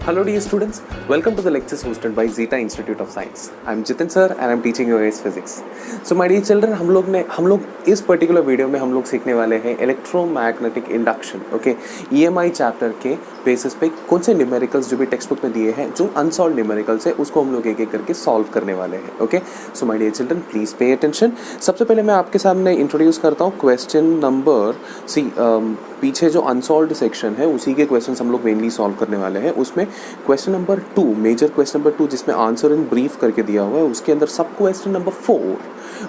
Hello dear students, welcome to the lectures hosted by Zeta Institute of Science. I am Jitin sir and I am teaching you AS Physics. So my dear children, हम लोग इस particular video में हम लोग सीखने वाले हैं electromagnetic induction, okay, EMI chapter के बेसिस पे कौन से न्यूमेरिकल्स जो भी टेक्स्ट बुक में दिए हैं, जो अनसॉल्व न्यूमेरिकल्स है उसको हम लोग एक एक करके सॉल्व करने वाले हैं, okay. So my dear children please pay attention. सबसे पहले मैं आपके सामने इंट्रोड्यूस करता हूँ क्वेश्चन नंबर पीछे जो अनसॉल्व्ड सेक्शन है उसी के क्वेश्चंस हम लोग मेनली सॉल्व करने वाले हैं. उसमें question number 2, major question number 2 जिसमें आंसर इन ब्रीफ करके दिया हुआ है, उसके अंदर सब question number 4,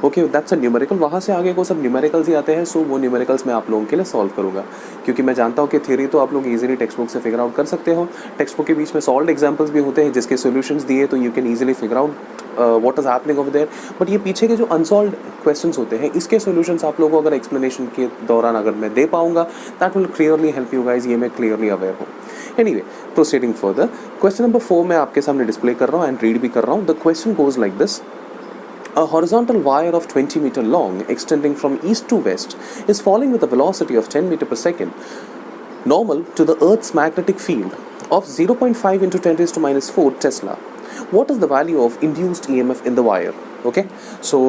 okay, that's a numerical. वहाँ से आगे को सब न्यूमेरिकल्स ही आते हैं. सो वो न्यूमेरिकल्स मैं आप लोगों के लिए सॉल्व करूँगा, क्योंकि मैं जानता हूँ कि थ्योरी तो आप लोग इजीली टेक्स्ट बुक से फिगर आउट कर सकते हो. टेक्स्ट बुक के बीच में सॉल्व एग्जाम्पल्स भी होते हैं जिसके सोल्यूशंस दिए, तो you can easily figure out what is happening over there. But ये पीछे के जो अनसॉल्व्ड क्वेश्चंस होते हैं इसके सॉल्यूशंस आप लोगों को अगर एक्सप्लेनेशन के दौरान अगर मैं दे पाऊंगा, that will clearly help you guys. ये मैं क्लियरली अवेयर हूँ. Anyway, proceeding further, question number 4 मैं आपके सामने डिस्प्ले कर रहा हूँ एंड रीड भी कर रहा हूँ. The question goes like this. A horizontal wire of 20 meter long extending from east to west is falling with a velocity of 10 meter per second normal to the Earth's magnetic field of 0.5 into 10 raised to minus 4 Tesla. What is the value of induced EMF in the wire? Okay, so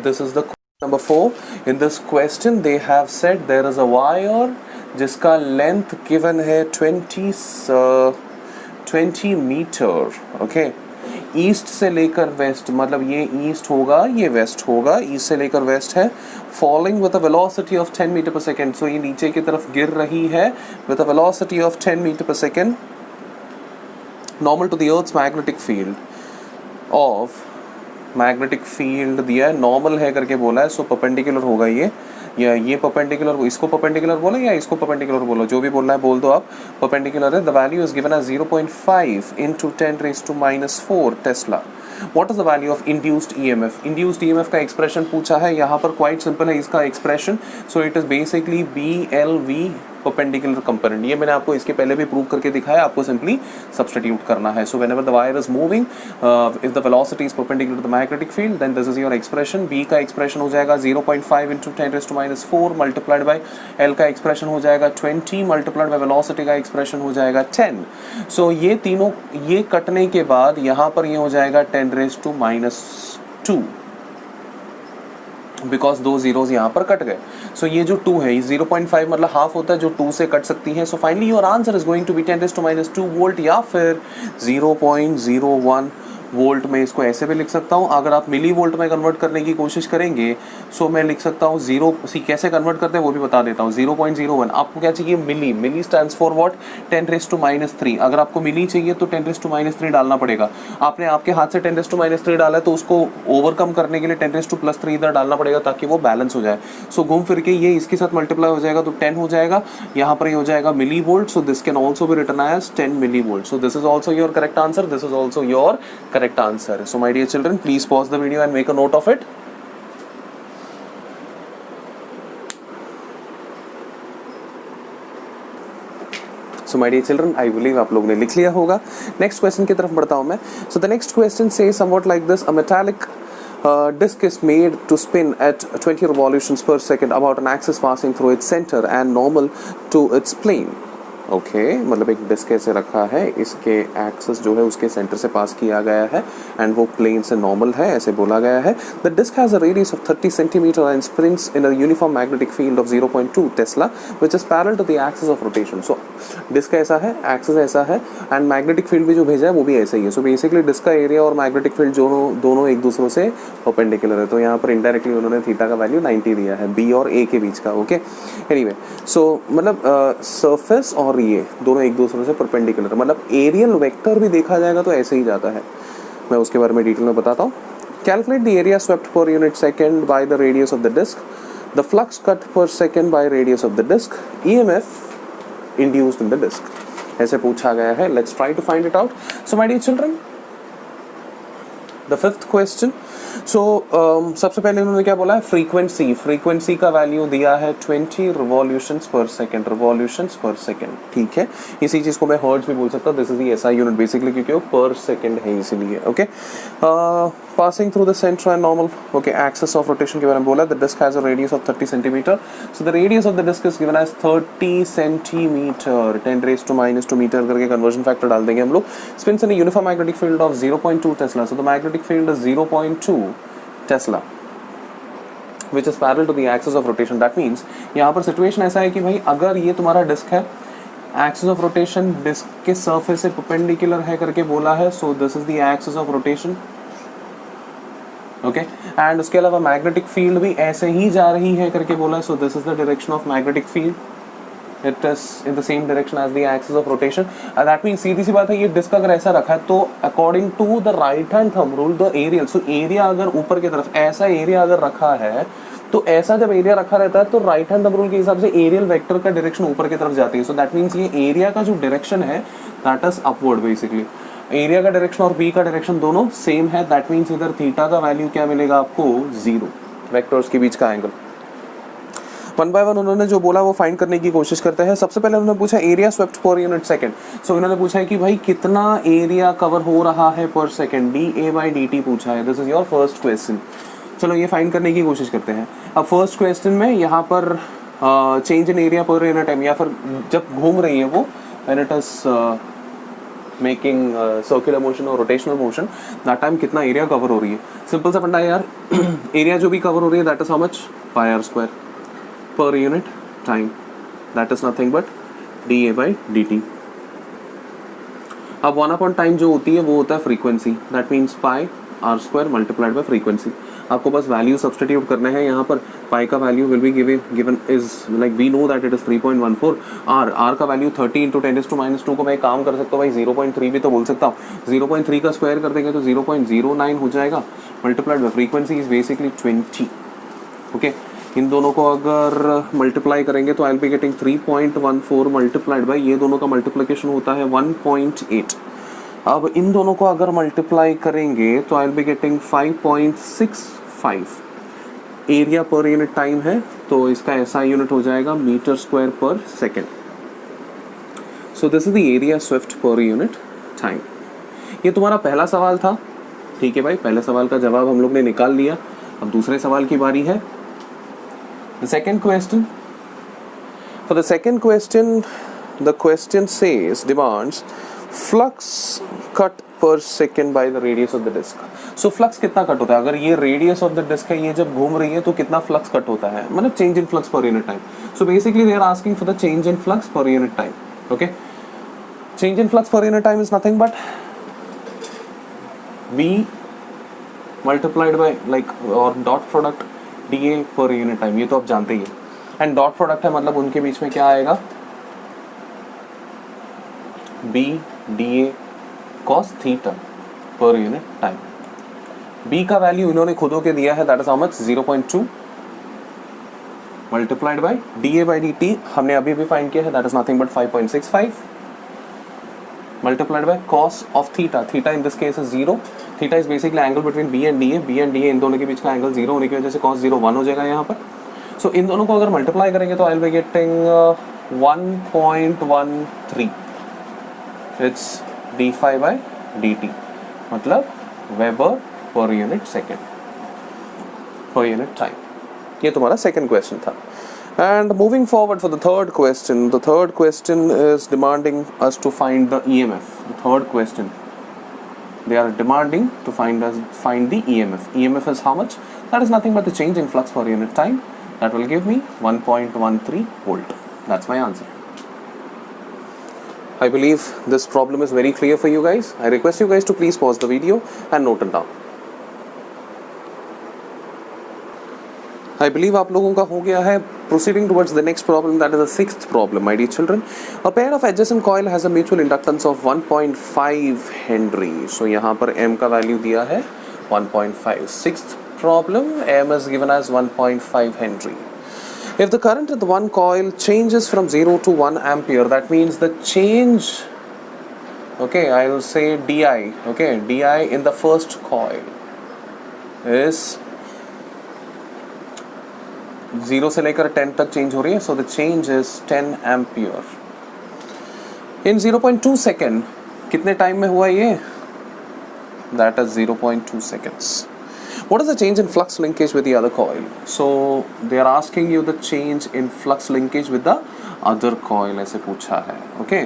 this is the number 4. In this question they have said there is a wire जिसका length given है 20 metre, okay. East से लेकर waste, मतलब ये east होगा ये waste होगा, east से लेकर वेस्ट है. Falling with a velocity of 10 metre per second, so ये नीचे की तरफ गिर रही है with a velocity of 10 metre per second normal to the earth's magnetic field of, magnetic field दिया है, नॉर्मल है करके बोला है. सो परपेंडिकुलर होगा ये, या ये परपेंडिकुलर, इसको परपेंडिकुलर बोलो या इसको परपेंडिकुलर बोलो, जो भी बोलना है बोल दो आप. परपेंडिकुलर है. The value is given as 0.5 into 10 raised to minus 4 tesla. What is the value of induced EMF? Induced EMF का एक्सप्रेशन पूछा है यहाँ पर. क्वाइट सिंपल है इसका expression. So it is basically BLV perpendicular component. ये मैंने आपको इसके पहले भी प्रूव करके दिखाया, आपको सिंपली सब्स्टिट्यूट करना है. So whenever the wire is moving, if the velocity is perpendicular to the magnetic field, then this is your expression. B का एक्सप्रेशन हो जाएगा 0.5 into 10 raised to minus 4 multiplied by L का expression हो जाएगा 20 multiplied by velocity का expression हो जाएगा 10. सो ये तीनों ये कटने के बाद यहाँ पर ये हो जाएगा 10 raised to minus 2, बिकॉज दो जीरोज यहाँ पर कट गए. सो ये जो 2 है, 0.5 मतलब हाफ होता है जो 2 से कट सकती है. So finally your answer is going to be 10 raised to minus 2 volt या फिर 0.01 वोल्ट. में इसको ऐसे भी लिख सकता हूँ. अगर आप मिली वोल्ट में कन्वर्ट करने की कोशिश करेंगे सो मैं लिख सकता हूँ कैसे कन्वर्ट करते हैं वो भी बता देता हूँ. 0.01 आपको क्या चाहिए, milli stands for what, 10 raised to minus 3. अगर आपको मिली चाहिए तो 10 raised to minus 3 डालना पड़ेगा. आपने आपके हाथ से 10 raised to minus 3 डाला है तो उसको ओवरकम करने के लिए 10 raised to plus 3 इधर डालना पड़ेगा ताकि वो बैलेंस हो जाए. सो घूम फिर के ये इसके साथ मल्टीप्लाई हो जाएगा तो 10 हो जाएगा. यहाँ पर ये हो जाएगा millivolt. So this can also be written as 10 millivolt. So this is also your correct answer. This is also your correct answer. So my dear children, please pause the video and make a note of it. So my dear children, I believe आप लोगों ने लिख लिया होगा. Next question की तरफ बढ़ता हूँ मैं. So the next question says somewhat like this: a metallic disk is made to spin at 20 revolutions per second about an axis passing through its center and normal to its plane. Okay, मतलब एक disc ऐसे रखा है, इसके axis जो है उसके centre से पास किया गया है एंड वो प्लेन से नॉर्मल है, ऐसे बोला गया है. The disc has a radius of 30 centimetre and spins in a uniform magnetic field of 0.2 tesla which is parallel to the axis of rotation. So disc ऐसा है, एक्सिस ऐसा है एंड मैग्नेटिक फील्ड भी जो भेजा है वो भी ऐसा ही है. सो बेसिकली डिस्क का एरिया और मैग्नेटिक फील्ड दोनों एक दूसरे से परपेंडिकुलर है. तो यहाँ पर इनडायरेक्टली उन्होंने थीटा का वैल्यू 90 दिया है बी और ए के बीच का. ओके, एनीवे, सो मतलब सरफेस और ये दोनों एक दूसरे से परपेंडिकुलर, मतलब एरियल वेक्टर भी देखा जाएगा तो ऐसे ही जाता है. मैं उसके बारे में डिटेल में बताता हूँ. Calculate the area swept per unit second by the radius of the disc, the flux cut per second by radius of the disc, EMF induced in the disc. ऐसे पूछा गया है. Let's try to find it out. So my dear children, the fifth question so सबसे पहले उन्होंने क्या बोला है, फ्रीक्वेंसी का वैल्यू दिया है 20 रिवॉल्यूशंस पर सेकेंड, ठीक है। इसी चीज़ को मैं हर्ट्ज भी बोल सकता हूँ, this is the SI unit basically, क्योंकि वो पर सेकेंड है इसीलिए, okay. Passing through the centre and normal, okay. Axis of rotation के बारे में बोला, the disc has a radius of 30 centimetre, so the radius of the disc is given as 30 centimetre, 10⁻² metre करके conversion factor डाल देंगे हम लोग। Spins in a uniform magnetic field of 0.2 tesla, so the magnetic field is 0.2 Tesla which is parallel to the axis of rotation. That means यहाँ पर situation ऐसा है कि भाई अगर ये तुम्हारा डिस्क है, एक्सिस ऑफ रोटेशन डिस्क के सरफेस से परपेंडिकुलर है करके बोला है, so this is the axis of rotation, okay. And उसके अलावा मैग्नेटिक फील्ड भी ऐसे ही जा रही है करके बोला है, so this is the direction of magnetic field, it is in the same direction as the axis of rotation. And that means सीधी सी बात है, ये डिस्क अगर ऐसा रखा है तो according to the right hand thumb rule the aerial, so area अगर ऊपर की तरफ ऐसा एरिया अगर रखा है, तो ऐसा जब एरिया रखा रहता है तो राइट हैंड थंब रूल के हिसाब से एरियल वेक्टर का डायरेक्शन ऊपर की तरफ जाती है। सो दैट मीन्स ये एरिया का जो डायरेक्शन है that is upward basically. Area का डायरेक्शन और बी का डायरेक्शन दोनों सेम है, दैट मीन्स इधर थीटा का वैल्यू क्या मिलेगा आपको, 0, वेक्टर्स के बीच का एंगल। वन बाय वन उन्होंने जो बोला वो फाइंड करने की कोशिश करते हैं। सबसे पहले उन्होंने पूछा area swept per unit second, so इन्होंने पूछा है कि भाई कितना एरिया कवर हो रहा है पर सेकंड, dA/dt पूछा है, this is your first question. चलो ये फाइंड करने की कोशिश करते हैं। अब फर्स्ट क्वेश्चन में यहाँ पर चेंज इन एरिया पर यूनिट टाइम, या फिर जब घूम रही है वो, when it is making circular motion और रोटेशनल मोशन, दैट टाइम कितना एरिया कवर हो रही है। सिंपल सा फंडा है यार, एरिया जो भी कवर हो रही है that is how much, πr² per unit time, that is nothing but dA/dt। अब 1 टाइम जो होती है वो होता है frequency, that means πr² multiplied by frequency. आपको बस वैल्यू सब्सटीट्यूट करना है यहाँ पर। पाई का value will be given is like we know that it is 3.14, R का वैल्यू 30 × 10⁻², को मैं काम कर सकता हूँ भाई 0.3 भी तो बोल सकता हूँ। 0.3 का स्क्वायर कर देंगे तो 0.09 हो जाएगा, multiplied by frequency is basically 20, okay. इन दोनों को अगर मल्टीप्लाई करेंगे तो I will be getting 3.14 multiplied by, ये दोनों का मल्टीप्लिकेशन होता है 1.8। अब इन दोनों को अगर मल्टीप्लाई करेंगे तो I will be getting 5.65। Area पर यूनिट टाइम है तो इसका ऐसा यूनिट हो जाएगा मीटर स्क्वायर पर second. So this is the area swept per unit time. ये तुम्हारा पहला सवाल था, ठीक है भाई, पहले सवाल का जवाब हम लोग ने निकाल लिया। अब दूसरे सवाल की बारी है। The second question, for the second question, the question says, demands flux cut per second by the radius of the disk. So flux कितना कट होता है, अगर ये radius of the disk है, ये जब घूम रही है तो कितना flux कट होता है, मतलब change in flux per unit time. So basically they are asking for the change in flux per unit time, okay? Change in flux per unit time is nothing but V multiplied by like or dot product dA पर unit time, ये तो आप जानते ही हैं। And dot product है मतलब उनके बीच में क्या आएगा, B dA cos थीटा पर यूनिट टाइम। B का वैल्यू इन्होंने खुदों के दिया है, that is how much, 0.2 multiplied bye dA/dt हमने अभी भी फाइंड किया है, that is nothing but 5.65 multiplied by cos of theta. Theta in this case is 0. Theta is basically angle between B and DA. B and DA इन दोनों के बीच का angle 0 होने की वजह से cos 0 1 हो जाएगा यहाँ पर। So इन दोनों को अगर मल्टीप्लाई करेंगे तो I will be getting 1.13. It's d∅/dt, मतलब वेबर पर यूनिट सेकेंड पर यूनिट टाइम। ये तुम्हारा सेकेंड क्वेश्चन था। And moving forward for the third question is demanding us to find the EMF. The third question, they are demanding to find the EMF. EMF is how much? That is nothing but the change in flux per unit time. That will give me 1.13 volt. That's my answer. I believe this problem is very clear for you guys. I request you guys to please pause the video and note it down. I believe आप लोगों का हो गया है। Proceeding towards the next problem, that is the sixth problem, my dear children. A pair of adjacent coil has a mutual inductance of 1.5 Henry. So यहाँ पर M का value दिया है 1.5. Sixth problem, M is given as 1.5 Henry. If the current in the one coil changes from 0 to 1 ampere, that means the change, okay, I will say DI, okay, DI in the first coil. Is 0 से लेकर 10 तक change हो रही है, so the change is 10 ampere in 0.2 second. कितने time में हुआ ये? That is 0.2 seconds. What is the change in flux linkage with the other coil? So they are asking you the change in flux linkage with the other coil, ऐसे पूछा है. Okay.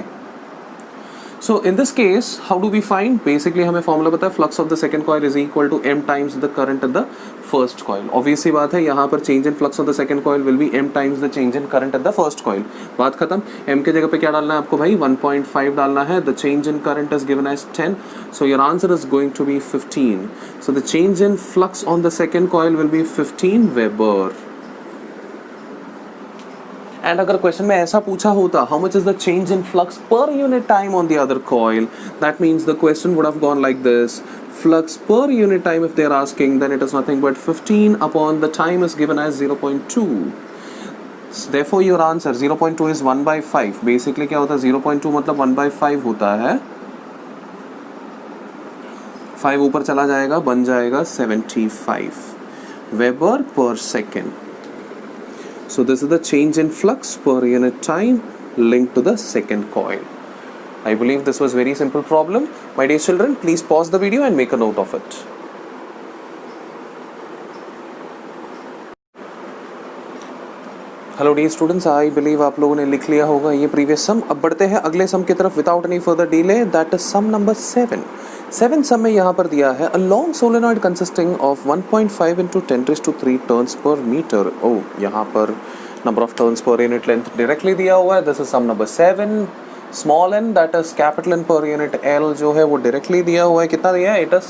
So in this case, how do we find? Basically हमें formula पता है, flux of the second coil is equal to m times the current in the first coil. Obviously बात है, यहाँ पर change in flux of the second coil will be m times the change in current at the first coil. बात खत्म. m के जगह पे क्या डालना है आपको भाई? 1.5 डालना है. The change in current is given as 10. So your answer is going to be 15. So the change in flux on the second coil will be 15 Weber. And अगर क्वेश्चन में ऐसा पूछा होता, how much is the change in flux per unit time on the other coil, that means the question would have gone like this: flux per unit time if they are asking, then it is nothing but 15 upon the time is given as 0.2. Therefore your answer 0.2 is 1/5. Basically क्या होता है? 0.2 मतलब 1/5 होता है. 5 ऊपर चला जाएगा, बन जाएगा 75 Weber per second. So this is the change in flux per unit time linked to the second coil. I believe this was very simple problem. My dear children, please pause the video and make a note of it. Hello dear students, I believe आप लोगों ने लिख लिया होगा ये previous sum. अब बढ़ते हैं अगले sum की तरफ without any further delay. That is sum number 7. 7 sum में यहाँ पर दिया है a long solenoid consisting of 1.5 into 10⁻³ turns per meter. Oh, यहाँ पर number of turns per unit length directly दिया हुआ है. This is sum number 7. Small n that is capital N per unit L जो है वो directly दिया हुआ है. कितना दिया है? It is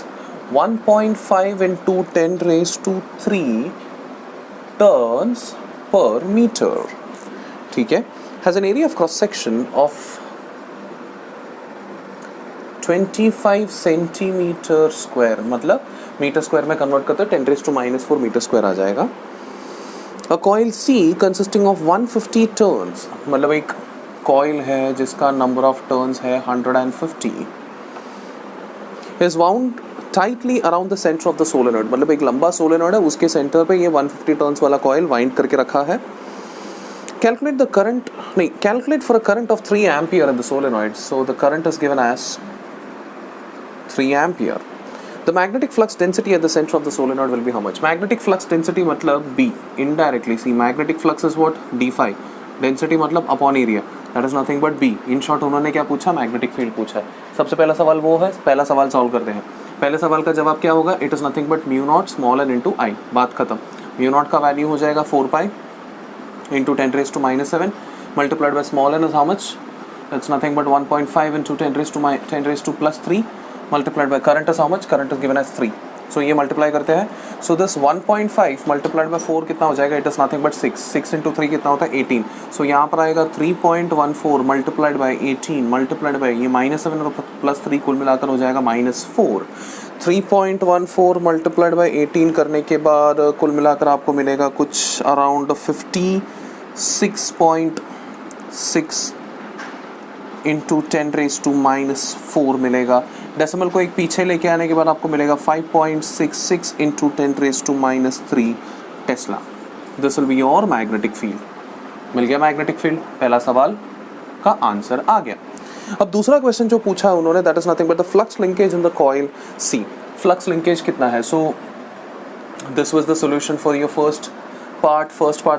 1.5 into 10⁻³ turns per meter. ठीक है. Has an area of cross section of 25 centimetre square, मतलब मीटर स्क्वायर में कन्वर्ट करते हैं 10⁻⁻⁴ मीटर स्क्वायर आ जाएगा. A coil C consisting of 150 turns, मतलब एक कॉइल है जिसका नंबर ऑफ टर्न्स है 150, is wound tightly around the centre of the solenoid, मतलब एक लंबा सोलेनॉइड है, उसके सेंटर पे ये 150 टर्न्स वाला कॉइल वाइंड करके रखा है. Calculate for a current of 3 ampere in the solenoid. So the current is given as 3 ampere. The magnetic flux density at the center of the solenoid will be how much? Magnetic flux density मतलब B. Indirectly, see, magnetic flux is what? D phi. Density मतलब upon area. That is nothing but B. In short, उन्होंने क्या पूछा? Magnetic field पूछा है. सबसे पहला सवाल वो है. पहला सवाल सॉल्व करते हैं. पहले सवाल का जवाब क्या होगा? It is nothing but mu naught small n into I. बात खत्म. mu naught का वैल्यू हो जाएगा 4 pi into 10⁻⁻⁷ multiplied by small n is how much? It's nothing but 1.5 into 10⁻⁻³ multiplied by current is how much? Current is given as 3. So ये multiply करते हैं. So this 1.5 multiplied by 4 कितना हो जाएगा? It is nothing but 6. 6 into 3 कितना होता है? 18. So यहाँ पर आएगा 3.14 multiplied by 18 multiplied by ये -7 और +3 कुल मिलाकर हो जाएगा -4. 3.14 multiplied by 18 करने के बाद कुल मिलाकर आपको मिलेगा कुछ अराउंड 56.6 इंटू 10⁻⁻⁴ मिलेगा. डेसिमल को एक पीछे लेके आने के बाद आपको मिलेगा 5.66 into 10⁻⁻³ tesla. This will be your magnetic field. मिल गया मैग्नेटिक फील्ड. पहला सवाल का आंसर आ गया. अब दूसरा क्वेश्चन जो पूछा उन्होंने, that is nothing but the flux linkage in the coil C. Flux linkage कितना है? So this was the solution for your first part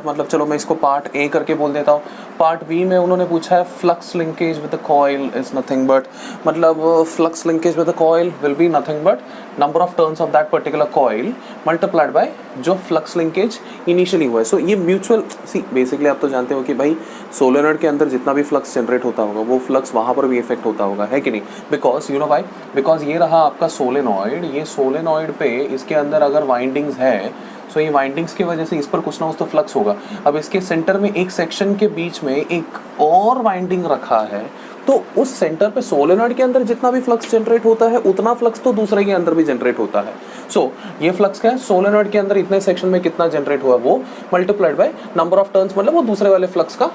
मतलब चलो मैं इसको पार्ट A करके बोल देता हूँ. पार्ट B में उन्होंने पूछा है flux linkage with the coil is nothing but, मतलब flux linkage with the coil will be nothing but number of turns of that particular coil multiplied by जो फ्लक्स लिंकेज इनिशियली हुआ है. सो ये mutual see basically आप तो जानते हो कि भाई सोलेनॉइड के अंदर जितना भी फ्लक्स जनरेट होता होगा वो फ्लक्स वहाँ पर भी इफेक्ट होता होगा, है कि नहीं? Because you know why, because ये रहा आपका सोलेनॉइड. ये सोलेनॉइड पे इसके अंदर अगर वाइंडिंग्स है, सो ये वाइंडिंग्स की वजह से इस पर कुछ ना कुछ तो फ्लक्स होगा. अब इसके सेंटर में एक सेक्शन के बीच में एक और वाइंडिंग रखा है, तो उस सेंटर पे सोलेनॉइड के अंदर जितना भी फ्लक्स जनरेट होता है उतना फ्लक्स तो दूसरे के अंदर भी जनरेट होता है. सो ये फ्लक्स क्या है? सोलेनॉइड के अंदर इतने सेक्शन में कितना जनरेट हुआ वो multiplied by number of turns, मतलब वो दूसरे वाले फ्लक्स का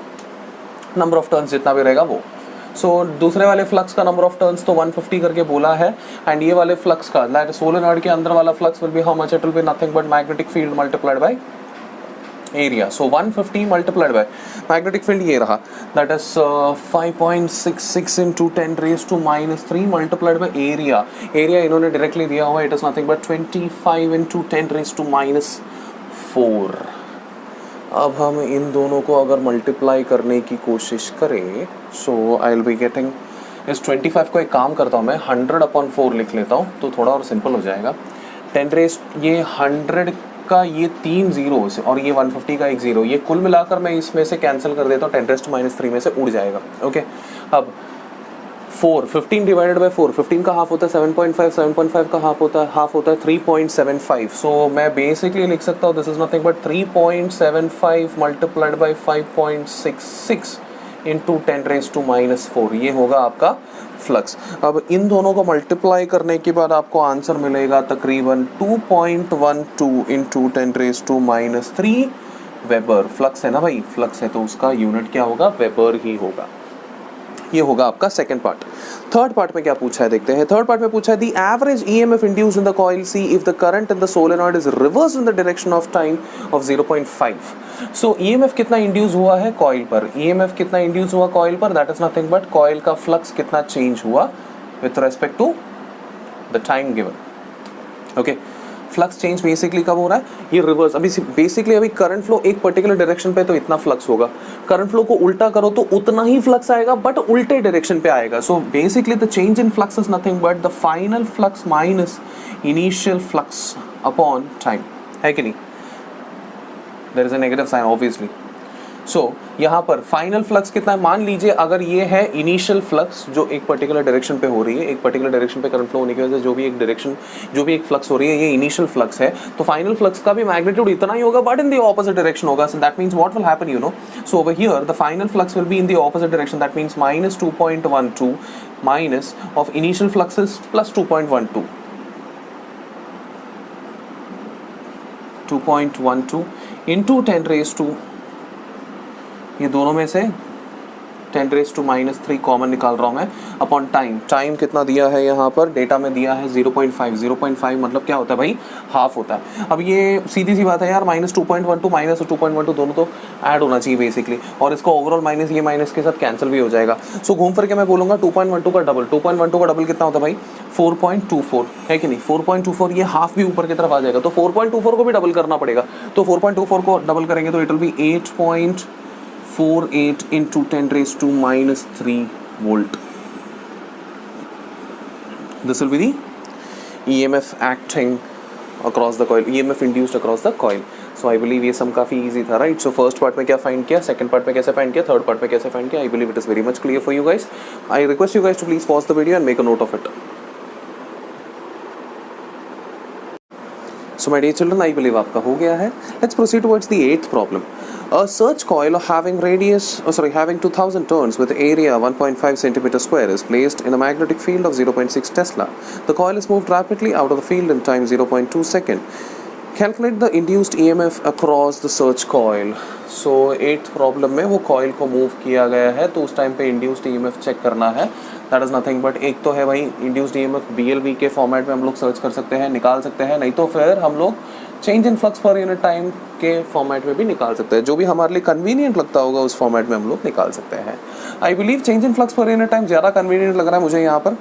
नंबर ऑफ टर्न्स जितना भी रहेगा वो. सो दूसरे वाले फ्लक्स का नंबर ऑफ टर्न्स तो 150 करके बोला है, एंड ये वाले फ्लक्स का दैट सोलेनॉइड के अंदर वाला flux will B how much, it will be nothing but magnetic field multiplied by area. So 150 multiplied by magnetic field ये रहा, that is 5.66 into 10 raised to minus 3 multiplied by area. Area इन्होंने directly दिया हुआ, it is nothing but 25 into 10 raised to minus 4. अब हम इन दोनों को अगर मल्टीप्लाई करने की कोशिश करें, सो आई विल बी गेटिंग इस 25 को एक काम करता हूँ मैं 100/4 लिख लेता हूँ तो थोड़ा और सिंपल हो जाएगा. 10 रेस्ट ये 100 का ये 3 जीरोस और ये 150 का एक जीरो, ये कुल मिलाकर मैं इसमें से कैंसिल कर देता हूँ, 10⁻³ में से उड़ जाएगा. ओके, अब 15 डिवाइडेड बाय 4, 15 का हाफ होता है 7.5, 7.5 का हाफ होता है 3.75. सो मैं बेसिकली लिख सकता हूँ this is nothing but 3.75 multiplied by 5.66 into 10⁻⁻4. ये होगा आपका फ्लक्स. अब इन दोनों को मल्टीप्लाई करने के बाद आपको आंसर मिलेगा तकरीबन 2.12 इंटू 10⁻³ वेबर. फ्लक्स है ना भाई, फ्लक्स है तो उसका यूनिट क्या होगा, वेबर ही होगा. ये होगा आपका सेकंड पार्ट. थर्ड पार्ट में क्या पूछा है देखते हैं. थर्ड पार्ट में पूछा है the average EMF induced in the coil see if the current in the solenoid is reverse in the direction of time of 0.5. So EMF कितना इंड्यूस हुआ है कॉइल पर, ईएमएफ कितना इंड्यूस हुआ कॉइल पर, that is nothing but coil का flux कितना change हुआ with respect to the time given. Okay, flux change basically कब हो रहा है, ये रिवर्स. अभी बेसिकली अभी करंट फ्लो एक पर्टिकुलर डायरेक्शन पे तो इतना फ्लक्स होगा, करंट फ्लो को उल्टा करो तो उतना ही फ्लक्स आएगा बट उल्टे डायरेक्शन पे आएगा. So basically the change in flux is nothing but the final flux minus initial flux upon time, है कि नहीं. There is a negative sign obviously. So यहाँ पर फाइनल फ्लक्स कितना है, मान लीजिए अगर ये है इनिशियल फ्लक्स जो एक पर्टिकुलर डायरेक्शन पे हो रही है, एक पर्टिकुलर डायरेक्शन पे करंट फ्लो होने की वजह से जो भी एक फ्लक्स हो रही है ये इनिशियल फ्लक्स है, तो फाइनल फ्लक्स का भी मैग्नीट्यूड इतना ही होगा but in the opposite direction होगा. So that means what will happen you know, so over here the final flux will be in the opposite direction. That means minus 2.12 minus of initial flux is plus 2.12 into 10⁻², ये दोनों में से 10⁻³ common निकाल रहा हूँ मैं, upon time. Time कितना दिया है यहाँ पर डेटा में दिया है 0.5. 0.5 मतलब क्या होता है भाई, हाफ होता है. अब ये सीधी सी बात है यार, माइनस 2.12 माइनस 2.12 दोनों तो ऐड होना चाहिए बेसिकली, और इसका ओवरऑल माइनस ये माइनस के साथ कैंसिल भी हो जाएगा. सो घूम फिर के मैं बोलूँगा 2.12 का डबल, 2.12 का डबल कितना होता है भाई 4.24, है कि नहीं. 4.24 ये हाफ भी ऊपर की तरफ आ जाएगा तो 4.24 को भी डबल करना पड़ेगा. तो 4.24 को डबल करेंगे तो it will B 8.48 into 10⁻³ volt. This will be the EMF acting across the coil, EMF induced across the coil. So I believe ये सम काफ़ी easy था, right? So first part में क्या find किया, second part में कैसे find किया, third part में कैसे find किया, I believe it is very much clear for you guys. I request you guys to please pause the video and make a note of it. So my dear children, I believe आपका हो गया है. Let's proceed towards the 8th problem. A search coil having 2000 turns with area 1.5 centimeter square is placed in a magnetic field of 0.6 Tesla. The coil is moved rapidly out of the field in time 0.2 second. Calculate the induced EMF across the search coil. So 8th problem में वो coil को move किया गया है तो उस time पे induced EMF check करना है. That is nothing but एक तो है भाई induced EMF BLV के फॉर्मेट में हम लोग सर्च कर सकते हैं, निकाल सकते हैं, नहीं तो फिर हम लोग change in flux per unit time के फॉर्मेट में भी निकाल सकते हैं. जो भी हमारे लिए कन्वीनियंट लगता होगा उस फॉर्मेट में हम लोग निकाल सकते हैं. I believe change in flux per unit time ज़्यादा कन्वीनियंट लग रहा है मुझे. यहाँ पर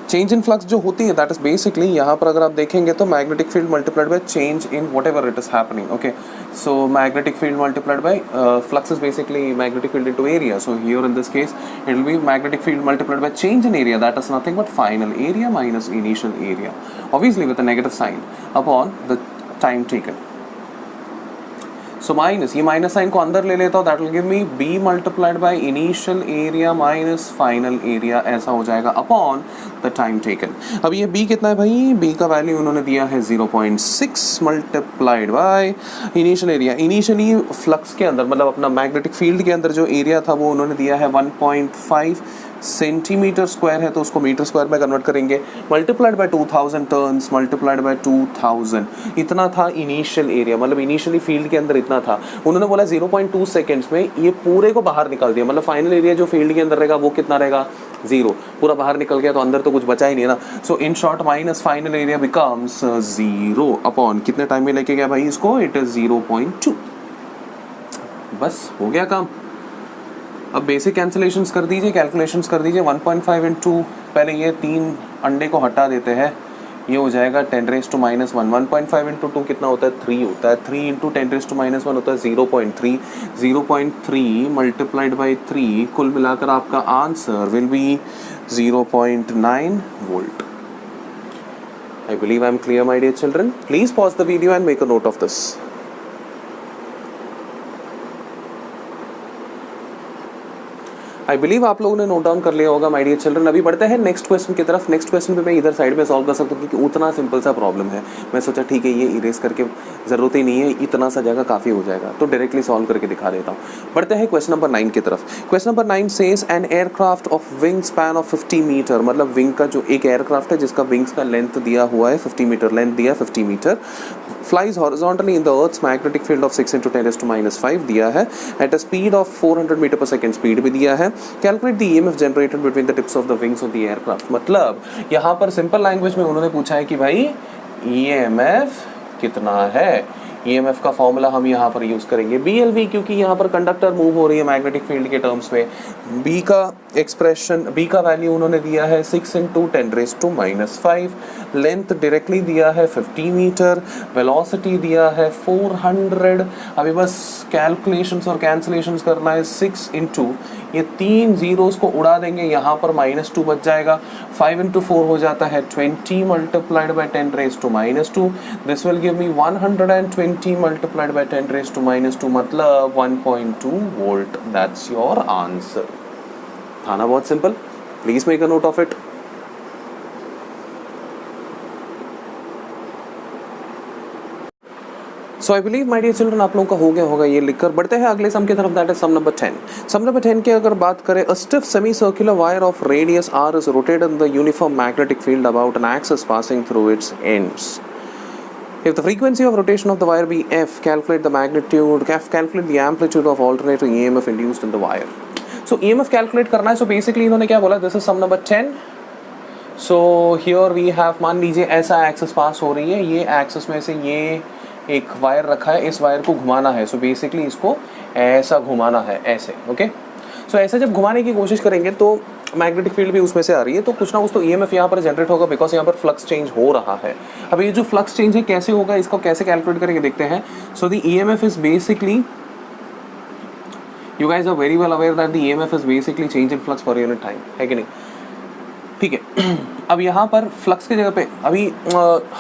चेंज इन फ्लक्स जो होती है दैट इज बेसिकली यहाँ पर अगर आप देखेंगे तो magnetic field multiplied by change in whatever it is happening. Okay, so magnetic field multiplied by flux is basically magnetic field into area. So here in this case it will be magnetic field multiplied by change in area, that is nothing but final area minus initial area, obviously with a negative sign, upon the time taken. So minus, ये minus sign को अंदर ले लेता हूँ, that will give me B multiplied by initial area minus final area, ऐसा हो जाएगा upon the time taken. अब ये बी कितना है भाई, बी का वैल्यू उन्होंने दिया है 0.6 multiplied by initial area. Initially flux के अंदर मतलब अपना मैग्नेटिक फील्ड के अंदर जो एरिया था वो उन्होंने दिया है 1.5 सेंटीमीटर स्क्वायर है तो उसको मीटर स्क्वायर में कन्वर्ट करेंगे, multiplied by 2000 turns multiplied by 2000, इतना था इनिशियल एरिया, मतलब इनिशियली फील्ड के अंदर इतना था। उन्होंने बोला 0.2 सेकेंड्स में ये पूरे को बाहर निकाल दिया, मतलब फाइनल एरिया जो फील्ड के अंदर रहेगा वो कितना रहेगा, 0, पूरा बाहर निकल गया तो अंदर तो कुछ बचा ही नहीं ना। So in short minus final area becomes 0 upon कितने टाइम में लेके गया भाई इसको, इट इज 0.2। बस हो गया काम। अब बेसिक कैंसिलेशंस कर दीजिए, कैलकुलेशंस कर दीजिए। 1.5 इंटू पहले ये 3 अंडे को हटा देते हैं, ये हो जाएगा 10 रेज़ टू -1। 1.5 इंटू 2 कितना होता है, 3 होता है। 3 इंटू 10 रेज़ टू -1 होता है 0.3। 0.3 मल्टीप्लाइड बाई 3, कुल मिलाकर आपका answer will be 0.9 volt. I believe I am clear, my dear children. Please pause the video and make a note of this. I believe आप लोगों ने नोट डाउन कर लिया होगा माय डियर चिल्ड्रन। अभी बढ़ते हैं नेक्स्ट क्वेश्चन की तरफ। नेक्स्ट क्वेश्चन पे मैं इधर साइड में सॉल्व कर सकता हूँ क्योंकि उतना सिंपल सा प्रॉब्लम है। मैं सोचा ठीक है ये इरेज करके ज़रूरत ही नहीं है, इतना सा जगह काफ़ी हो जाएगा, तो डायरेक्टली सॉल्व करके दिखा देता हूँ। बढ़ते हैं क्वेश्चन नंबर 9 की तरफ। Question number 9 says an aircraft of wing span of 50 metre, मतलब विंग का जो एक एयरक्राफ्ट है जिसका विंग्स का लेंथ दिया हुआ है 50 मीटर, लेंथ दिया 50 metre, flies horizontally in the earth's magnetic field of 6 × 10⁻⁵ दिया है, at a speed of 400 metre per second speed भी दिया है। Calculate the EMF generated between the tips of the wings of the aircraft. मतलब यहाँ पर simple language में उन्होंने पूछा है कि भाई EMF कितना है। EMF का फॉर्मूला हम यहाँ पर यूज़ करेंगे BLV, क्योंकि यहाँ पर कंडक्टर मूव हो रही है मैग्नेटिक फील्ड के टर्म्स में। B का एक्सप्रेशन, B का वैल्यू उन्होंने दिया है 6 × 10⁻⁵, लेंथ डायरेक्टली दिया है 50 मीटर, वेलोसिटी दिया है 400। अभी बस कैलकुलेशंस और कैंसिलेशंस करना है। 6 इंटू ये 3 जीरोस को उड़ा देंगे, यहाँ पर -2 बच जाएगा। 5 × 4 हो जाता है 20 multiplied by 10⁻⁻²। This will give me 120 multiplied by 10⁻⁻², मतलब 1.2 वोल्ट। That's your answer. था ना बहुत simple. Please make a note of it. So I believe my dear children आप लोगों का हो गया होगा ये लिखकर। बढ़ते हैं अगले सम की तरफ, that is sum number 10। Sum number 10 की अगर बात करें, a stiff semi circular wire of radius r is rotated in the uniform magnetic field about an axis passing through its ends. If the frequency of rotation of the wire be f, calculate the magnitude, calculate the amplitude of alternating EMF induced in the wire. So EMF calculate करना है। So basically इन्होंने क्या बोला, this is sum number 10. So here we have, मान लीजिए ऐसा axis pass हो रही है, ये एक्सिस में से ये एक वायर रखा है, इस वायर को घुमाना है। सो बेसिकली इसको ऐसा घुमाना है, ऐसे। ओके, सो ऐसे जब घुमाने की कोशिश करेंगे तो मैग्नेटिक फील्ड भी उसमें से आ रही है, तो कुछ ना कुछ तो EMF यहाँ पर जनरेट होगा, बिकॉज यहाँ पर फ्लक्स चेंज हो रहा है। अब ये जो फ्लक्स चेंज है कैसे होगा, इसको कैसे कैलकुलेट करेंगे देखते हैं। So the EMF is basically, you guys are very well aware that the EMF is basically change in flux per unit time, है कि नहीं। ठीक है, अब यहाँ पर फ्लक्स की जगह पे अभी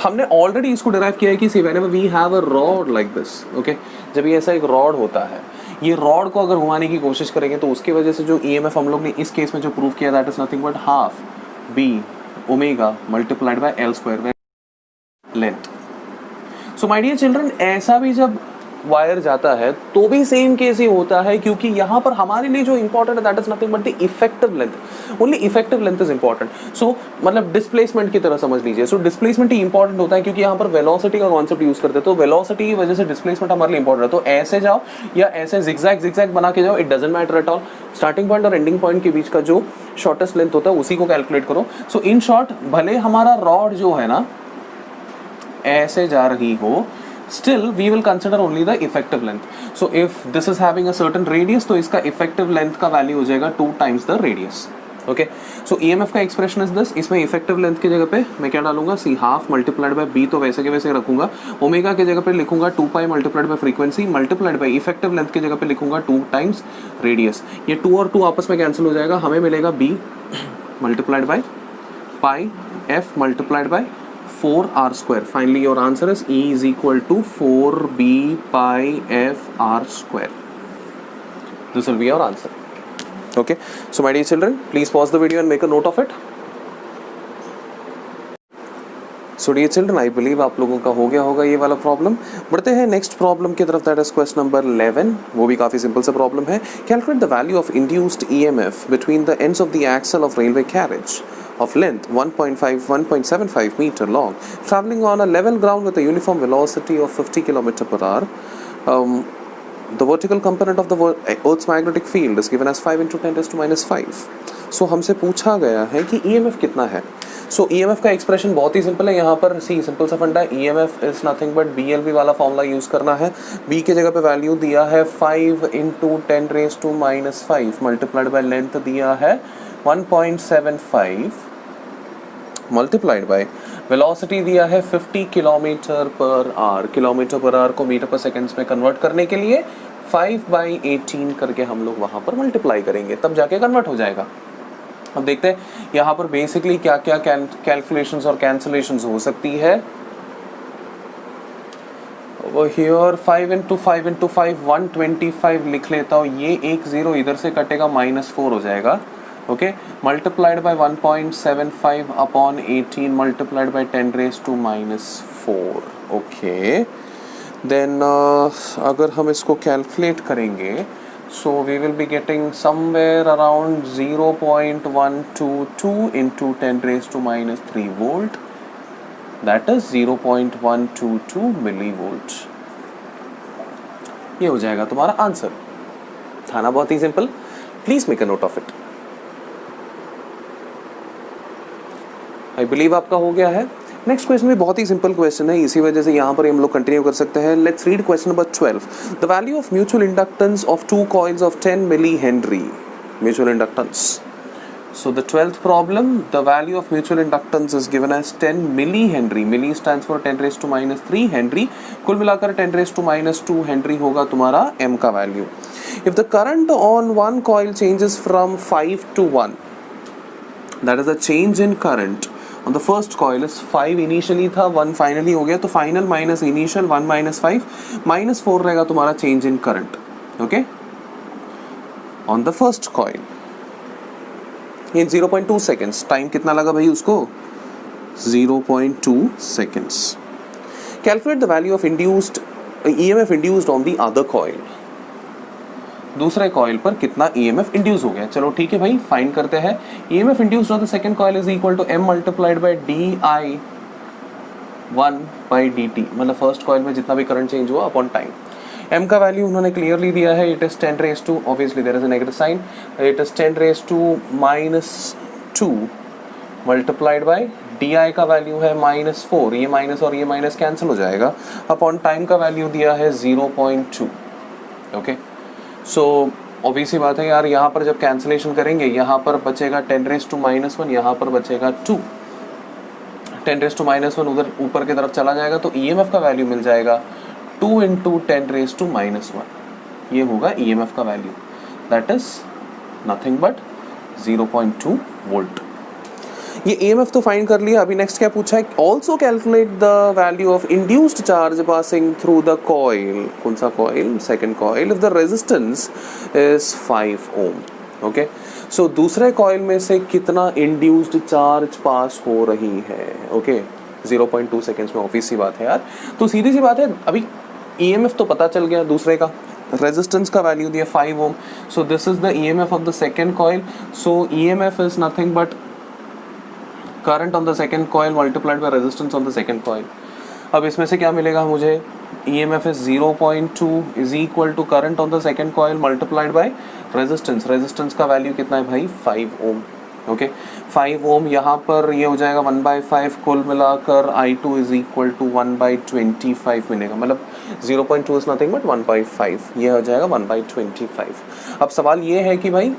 हमने ऑलरेडी इसको डिराइव किया है कि see whenever we have a rod like this, okay, जब ये ऐसा एक रॉड होता है, ये रॉड को अगर घुमाने की कोशिश करेंगे तो उसकी वजह से जो EMF हम लोग ने इस केस में जो प्रूव किया, that is nothing but half B omega multiplied by L² length. So my dear children, ऐसा भी जब वायर जाता है तो भी सेम केस ही होता है, क्योंकि यहाँ पर हमारे लिए जो इंपॉर्टेंट है that is nothing but the effective length. Only effective length is important. So मतलब डिस्प्लेसमेंट की तरह समझ लीजिए। सो डिस्प्लेसमेंट ही इंपॉर्टेंट होता है, क्योंकि यहाँ पर वेलोसिटी का कॉन्सेप्ट यूज करते हैं, तो वेलोसिटी की वजह से डिस्प्लेसमेंट हमारे लिए इंपॉर्टेंट है। तो ऐसे जाओ या ऐसे जिगजैग बना के जाओ, it doesn't matter at all. Starting point और एंडिंग पॉइंट के बीच का जो शॉर्टेस्ट लेंथ होता है उसी को कैलकुलेट करो। सो इन शॉर्ट, भले हमारा रॉड जो है ना ऐसे जा रही हो, still we will consider only the effective length. So if this is having a certain radius, तो इसका effective length का value हो जाएगा 2 times the radius. Okay, so EMF का expression is this. इसमें effective length की जगह पे मैं क्या डालूंगा, C half multiplied by B, तो वैसे के वैसे रखूंगा। ओमेगा की जगह पे लिखूंगा 2π multiplied by frequency multiplied by effective length की जगह पे लिखूंगा 2 times रेडियस। ये 2 और 2 आपस में कैंसिल हो जाएगा, हमें मिलेगा B multiplied by pi F multiplied by 4r². Finally your answer is E is equal to 4b pi f r². This will be your answer. Okay, so my dear children, please pause the video and make a note of it. So dear children, I believe आप लोगों का हो गया होगा ये वाला problem. बढ़ते हैं नेक्स्ट प्रॉब्लम की तरफ, दैट इज क्वेश्चन नंबर 11। वो भी काफ़ी सिंपल सा प्रॉब्लम है। Calculate the value of induced EMF between the ends of the axle of railway carriage of length 1.75 meter long, traveling on a level ground with a uniform velocity of 50 km per hour. The vertical component of the Earth's magnetic field is given as 5 × 10⁻⁵. So हमसे पूछा गया है कि EMF कितना है। So EMF का expression बहुत ही सिंपल है। यहाँ पर सी सिंपल सा फंडा है, EMF is nothing but BLV वाला फॉर्मूला यूज करना है। B के जगह पे वैल्यू दिया है 5 × 10⁻⁵ मल्टीप्लाइड बाय लेंथ दिया है 1.75 मल्टीप्लाइड बाय वेलोसिटी दिया है 50 kilometre per hour. Kilometre per hour को मीटर पर सेकेंड्स में कन्वर्ट करने के लिए 5/18 करके हम लोग वहां पर मल्टीप्लाई करेंगे, तब जाके कन्वर्ट हो जाएगा। अब देखते हैं यहाँ पर बेसिकली क्या क्या कैलकुलेशंस और कैंसलेशंस हो सकती है। हियर 5 × 5 × 5 125 लिख लेता हूँ। ये एक 0 इधर से कटेगा, -4 हो जाएगा। Okay, multiplied by 1.75 upon 18 multiplied by 10⁻⁴। Okay, then अगर हम इसको कैलकुलेट करेंगे so we will be getting somewhere around 0.122 × 10⁻³ volt, that is 0.122 millivolt. ये हो जाएगा तुम्हारा आंसर। था ना बहुत ही simple. Please make a note of it. I believe आपका हो गया है। नेक्स्ट क्वेश्चन भी बहुत ही सिंपल क्वेश्चन है, इसी वजह से यहाँ पर हम लोग कंटिन्यू कर सकते हैं। Let's read question number 12। The value of mutual inductance of 2 coils of 10 millihenry. Mutual inductance. So the 12th problem, the value of mutual inductance is given as 10 millihenry. Milli stands for 10⁻³ Henry. कुल मिलाकर 10⁻² Henry होगा तुम्हारा m का value. If the current on one coil changes from 5 to 1, that is the change in current on the first coil is 5 initially था, 1 finally हो गया, तो final minus initial 1 - 5 -4 रहेगा तुम्हारा change in current। okay, on the first coil in 0.2 seconds। Time कितना लगा भाई उसको? 0.2 seconds। Calculate the value of induced EMF induced on the other coil। दूसरे कॉइल पर कितना EMF इंड्यूस हो गया। चलो ठीक है भाई, फाइंड करते हैं। EMF induced on the second coil is equal to m multiplied by di1/dt, मतलब फर्स्ट कॉइल में जितना भी करंट चेंज हुआ अपॉन टाइम। m का वैल्यू उन्होंने क्लियरली दिया है, it is 10⁻², obviously there is a negative sign, it is 10⁻² multiplied by di का वैल्यू है -4, ये माइनस और ये माइनस कैंसिल हो जाएगा, अपॉन टाइम का वैल्यू दिया है 0.2। ओके, सो ऑब्वियसली बात है यार, यहाँ पर जब कैंसिलेशन करेंगे यहाँ पर बचेगा 10⁻⁻1, यहाँ पर बचेगा 2। 10⁻⁻1 उधर ऊपर की तरफ चला जाएगा तो EMF का वैल्यू मिल जाएगा 2 × 10⁻⁻1। ये होगा EMF का value, that is nothing but 0.2 volt. ये EMF तो फाइंड कर लिया। अभी नेक्स्ट क्या पूछा है? Also calculate the value of induced charge passing through the coil. कौन सा coil? Second coil. If the resistance is 5 ohm. Okay, so दूसरे कॉइल में से कितना इंड्यूस्ड चार्ज पास हो रही है? ओके, 0.2 सेकेंड्स में, ऑब्वियस सी बात है यार। तो सीधी सी बात है, अभी EMF तो पता चल गया दूसरे का, रेजिस्टेंस का वैल्यू दिया 5 ohm, so this is the EMF of the second coil. So EMF is nothing but current on the second coil multiplied by resistance on the second coil. अब इसमें से क्या मिलेगा मुझे? EMF is 0.2 is equal to current on the second coil multiplied by resistance. Resistance का value कितना है भाई? 5 ओम। ओके, 5 ओम, यहाँ पर ये हो जाएगा 1/5, कुल मिलाकर I2 इज इक्वल टू 1/25 मिलेगा, मतलब 0.2 इज नथिंग बट 1/5, ये हो जाएगा 1/25। अब सवाल ये है कि भाई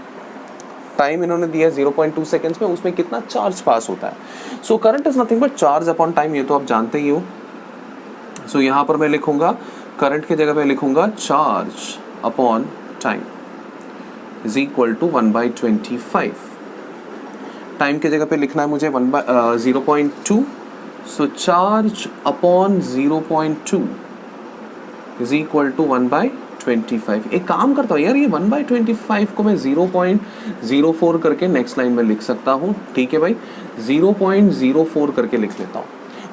टाइम इन्होंने दिया 0.2 सेकेंड्स में, उसमें कितना चार्ज पास होता है। So current is nothing but charge upon time, ये तो आप जानते ही हो। सो यहाँ पर मैं लिखूंगा करंट की जगह पे लिखूंगा charge upon time is equal to 1/25। Time की जगह पे लिखना है मुझे 0.2, so charge upon 0.2 is equal to 1/25। एक काम करता हूँ यार, ये 1/25 को मैं 0.04 करके नेक्स्ट लाइन में लिख सकता हूँ। ठीक है भाई, 0.04 करके लिख लेता हूँ।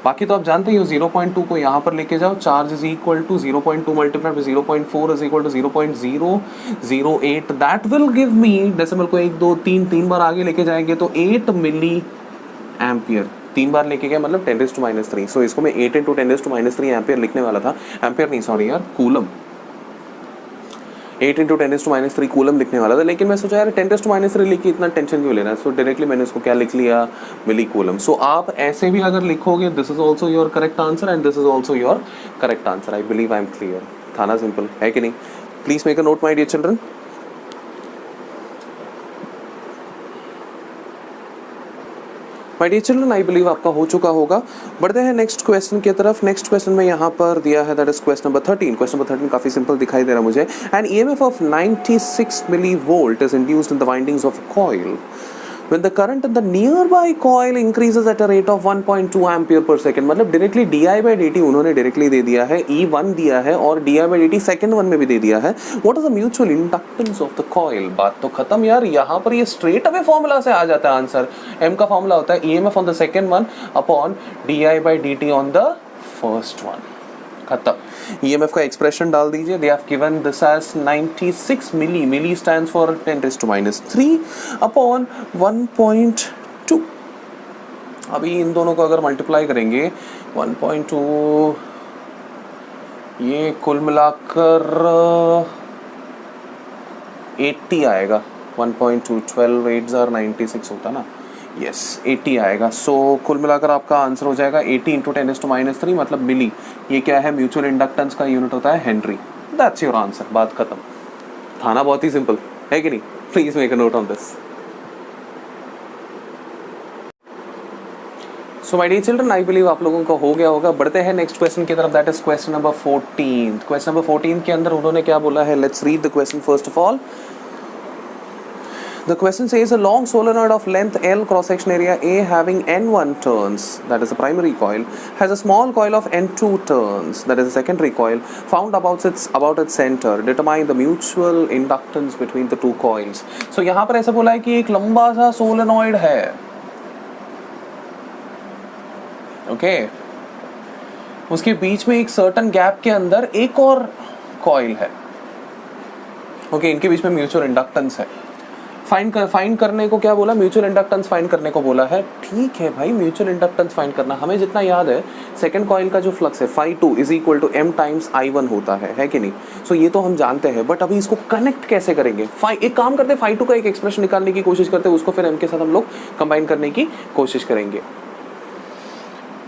बाकी तो आप जानते ही हो 0.2 को यहाँ पर लेके जाओ, charge is equal to 0.2 multiplied by 0.4 is equal to 0.008, that will give me, decimal को 1 2 3 3 बार आगे लेके जाएंगे तो 8 मिली एम्पियर, 3 बार लेके गए मतलब 10⁻³ सो इसको मैं 8 × 10⁻³ एम्पियर लिखने वाला था, एम्पियर नहीं सॉरी यार कूलम, 8 × 10⁻³ कूलम लिखने वाला था, लेकिन मैं सोचा यार 10⁻³ लिख के इतना टेंशन क्यों लेना, सो डायरेक्टली मैंने उसको क्या लिख लिया, मिली कूलम। सो आप ऐसे भी अगर लिखोगे this is also your correct answer and this is also your correct answer. I believe I am clear, था ना सिंपल, है कि नहीं? Please make a note my dear children. My dear children I believe आपका हो चुका होगा। बढ़ते हैं नेक्स्ट क्वेश्चन की तरफ। नेक्स्ट क्वेश्चन में यहाँ पर दिया है that is question number 13। Question number 13 काफी सिंपल दिखाई दे रहा है मुझे। An EMF of 96 millivolt is induced in the windings of a coil when the current in the nearby coil increases at a rate of 1.2 ampere per second। मतलब directly di/dt उन्होंने directly दे दिया है, E1 दिया है और di/dt second one में भी दे दिया है। What is the mutual inductance of the coil? बात तो खत्म यार, यहाँ पर ये स्ट्रेट अवे फॉर्मूला से आ जाता है आंसर। m का फॉर्मूला होता है EMF on the second one upon di/dt on the first one, खत्म। EMF का एक्सप्रेशन डाल दीजिए, they have given this as 96 milli, milli stands for 10⁻³ upon 1.2। अभी इन दोनों को अगर मल्टीप्लाई करेंगे 1.2, ये कुल मिलाकर 80 आएगा। 1.2 12 8 96 होता ना, यस 80 आएगा। सो कुल मिलाकर आपका आंसर हो जाएगा 80 × 10⁻³ मतलब मिली। ये क्या है? म्यूचुअल इंडक्टेंस का यूनिट होता है हेनरी। दैट्स योर आंसर, बात खत्म। था ना बहुत ही सिंपल, है कि नहीं? Please make a note on this. So my dear children I believe आप लोगों का हो गया होगा। बढ़ते हैं नेक्स्ट क्वेश्चन की तरफ, that is question number 14। Question number 14 के अंदर उन्होंने क्या बोला है, let's read the question first of all. The question says a long solenoid of length L cross section area A having N1 turns, that is the primary coil, has a small coil of N2 turns, that is the secondary coil, found about its center. Determine the mutual inductance between the two coils. So यहाँ पर ऐसा बोला है कि एक लंबा सा solenoid है, ओके उसके बीच में एक सर्टन गैप के अंदर एक और कॉइल है, ओके इनके बीच में म्यूचुअल इंडक्टेंस है। फाइंड करने को क्या बोला? म्यूचुअल इंडक्टेंस फाइंड करने को बोला है। ठीक है भाई, म्यूचुअल इंडक्टेंस फाइंड करना, हमें जितना याद है सेकंड कॉइल का जो फ्लक्स है φ2 = m × I1 होता है कि नहीं? सो ये तो हम जानते हैं, बट अभी इसको कनेक्ट कैसे करेंगे? एक काम करते हैं, φ2 का एक एक्सप्रेशन निकालने की कोशिश करते हैं, उसको फिर m के साथ हम लोग कंबाइन करने की कोशिश करेंगे।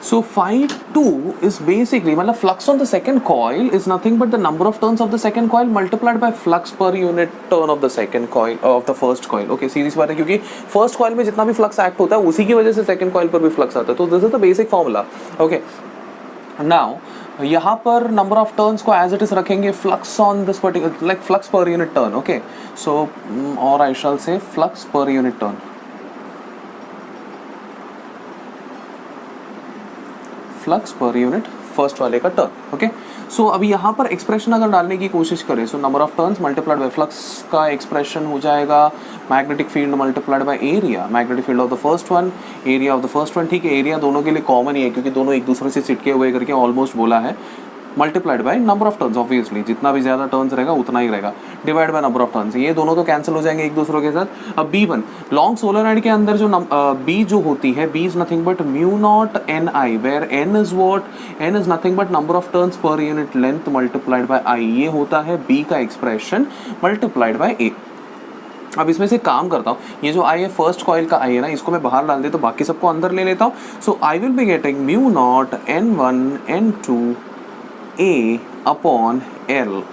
So φ2 is basically, मतलब flux on the second coil is nothing but the number of turns of the second coil multiplied by flux per unit turn of the second coil of the first coil। Okay, सीधी सी बात है, क्योंकि first coil में जितना भी flux act होता है उसी की वजह से second coil पर भी flux आता है। तो this is the basic formula। Okay, now यहाँ पर number of turns को as it is रखेंगे, flux on this particular like flux per unit turn। Okay, so or I shall say flux per unit turn। Flux per unit first वाले का turn. Okay, सो अभी यहाँ पर expression अगर डालने की कोशिश करें, so number of turns multiplied by flux का एक्सप्रेशन हो जाएगा magnetic field multiplied by area, magnetic field of the first one, area of the first one. ठीक है, एरिया दोनों के लिए कॉमन ही है क्योंकि दोनों एक दूसरे से चिटके हुए करके ऑलमोस्ट बोला है, multiplied by number of turns, obviously जितना भी ज्यादा टर्न्स रहेगा उतना ही रहेगा, divide by number of turns. ये दोनों तो कैंसिल हो जाएंगे एक दूसरे के साथ। अब B1 लॉन्ग सोलेनॉइड के अंदर जो B जो होती है, B is nothing but μ0 Ni, where N is what, N is nothing but number of turns per unit length multiplied by I। ये होता है B का एक्सप्रेशन मल्टीप्लाइड बाय A। अब इसमें से काम करता हूँ, ये जो I है फर्स्ट कॉइल का I है ना, इसको मैं बाहर डाल देता हूँ, बाकी सबको अंदर ले लेता हूँ। So I will be getting μ0 N1 N2 A upon L